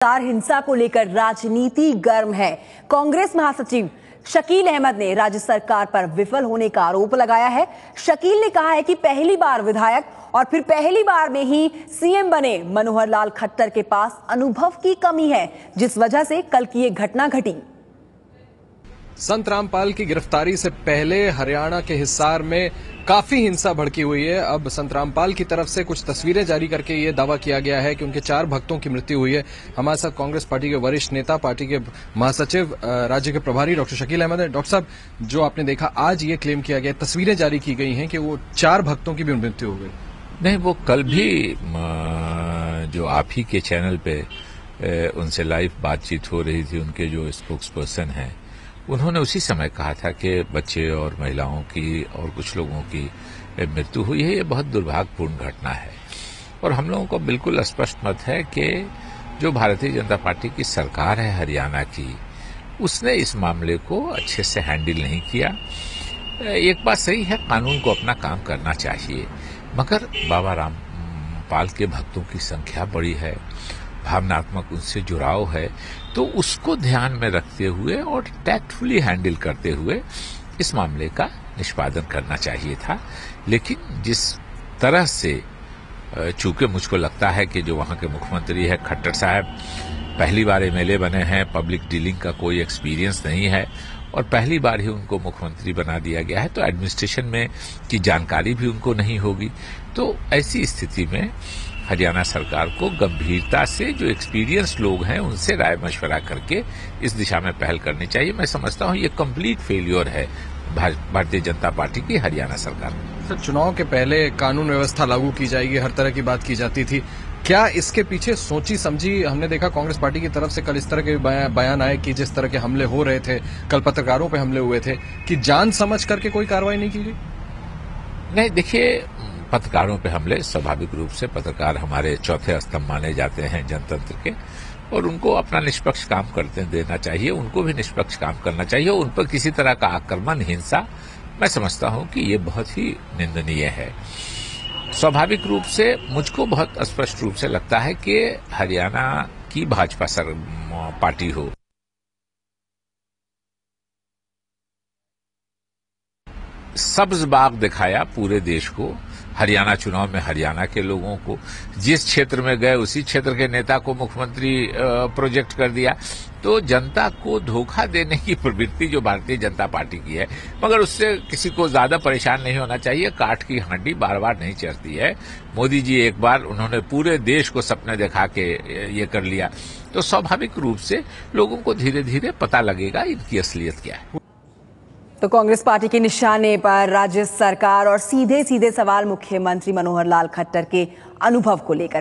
लगातार हिंसा को लेकर राजनीति गर्म है। कांग्रेस महासचिव शकील अहमद ने राज्य सरकार पर विफल होने का आरोप लगाया है। शकील ने कहा है कि पहली बार विधायक और फिर पहली बार में ही सीएम बने मनोहर लाल खट्टर के पास अनुभव की कमी है, जिस वजह से कल की ये घटना घटी। संत रामपाल की गिरफ्तारी से पहले हरियाणा के हिसार में काफी हिंसा भड़की हुई है। अब संत रामपाल की तरफ से कुछ तस्वीरें जारी करके ये दावा किया गया है कि उनके 4 भक्तों की मृत्यु हुई है। हमारे साथ कांग्रेस पार्टी के वरिष्ठ नेता, पार्टी के महासचिव, राज्य के प्रभारी डॉक्टर शकील अहमद है। डॉक्टर साहब, जो आपने देखा, आज ये क्लेम किया गया, तस्वीरें जारी की गई हैं कि वो 4 भक्तों की भी मृत्यु हो गई। नहीं, वो कल भी जो आप ही के चैनल पे उनसे लाइव बातचीत हो रही थी, उनके जो स्पोक्स पर्सन हैं, उन्होंने उसी समय कहा था कि बच्चे और महिलाओं की और कुछ लोगों की मृत्यु हुई है। ये बहुत दुर्भाग्यपूर्ण घटना है और हम लोगों को बिल्कुल स्पष्ट मत है कि जो भारतीय जनता पार्टी की सरकार है हरियाणा की, उसने इस मामले को अच्छे से हैंडल नहीं किया। एक बात सही है, कानून को अपना काम करना चाहिए, मगर बाबा रामपाल के भक्तों की संख्या बड़ी है, भावनात्मक उनसे जुड़ाव है, तो उसको ध्यान में रखते हुए और टैक्टफुली हैंडल करते हुए इस मामले का निष्पादन करना चाहिए था। लेकिन जिस तरह से, चूंकि मुझको लगता है कि जो वहां के मुख्यमंत्री है खट्टर साहब, पहली बार एमएलए बने हैं, पब्लिक डीलिंग का कोई एक्सपीरियंस नहीं है और पहली बार ही उनको मुख्यमंत्री बना दिया गया है, तो एडमिनिस्ट्रेशन में की जानकारी भी उनको नहीं होगी। तो ऐसी स्थिति में हरियाणा सरकार को गंभीरता से जो एक्सपीरियंस लोग हैं उनसे राय मशवरा करके इस दिशा में पहल करनी चाहिए। मैं समझता हूं ये कंप्लीट फेलियर है भारतीय जनता पार्टी की हरियाणा सरकार में। सर, चुनाव के पहले कानून व्यवस्था लागू की जाएगी, हर तरह की बात की जाती थी। क्या इसके पीछे सोची समझी, हमने देखा कांग्रेस पार्टी की तरफ से कल इस तरह के बयान आए कि जिस तरह के हमले हो रहे थे, कल पत्रकारों पे हमले हुए थे, कि जान समझ करके कोई कार्रवाई नहीं की गई? नहीं, देखिए, पत्रकारों पे हमले, स्वाभाविक रूप से पत्रकार हमारे चौथे स्तंभ माने जाते हैं जनतंत्र के, और उनको अपना निष्पक्ष काम करते देना चाहिए, उनको भी निष्पक्ष काम करना चाहिए। उन पर किसी तरह का आक्रमण, हिंसा, मैं समझता हूं कि ये बहुत ही निंदनीय है। स्वाभाविक रूप से मुझको बहुत स्पष्ट रूप से लगता है कि हरियाणा की भाजपा पार्टी हो, सब्ज बाग दिखाया पूरे देश को, हरियाणा चुनाव में हरियाणा के लोगों को, जिस क्षेत्र में गए उसी क्षेत्र के नेता को मुख्यमंत्री प्रोजेक्ट कर दिया। तो जनता को धोखा देने की प्रवृत्ति जो भारतीय जनता पार्टी की है, मगर उससे किसी को ज्यादा परेशान नहीं होना चाहिए। काठ की हांडी बार बार नहीं चढ़ती है। मोदी जी एक बार उन्होंने पूरे देश को सपने दिखा के ये कर लिया, तो स्वाभाविक रूप से लोगों को धीरे धीरे पता लगेगा इनकी असलियत क्या है। तो कांग्रेस पार्टी के निशाने पर राज्य सरकार और सीधे सीधे सवाल मुख्यमंत्री मनोहर लाल खट्टर के अनुभव को लेकर।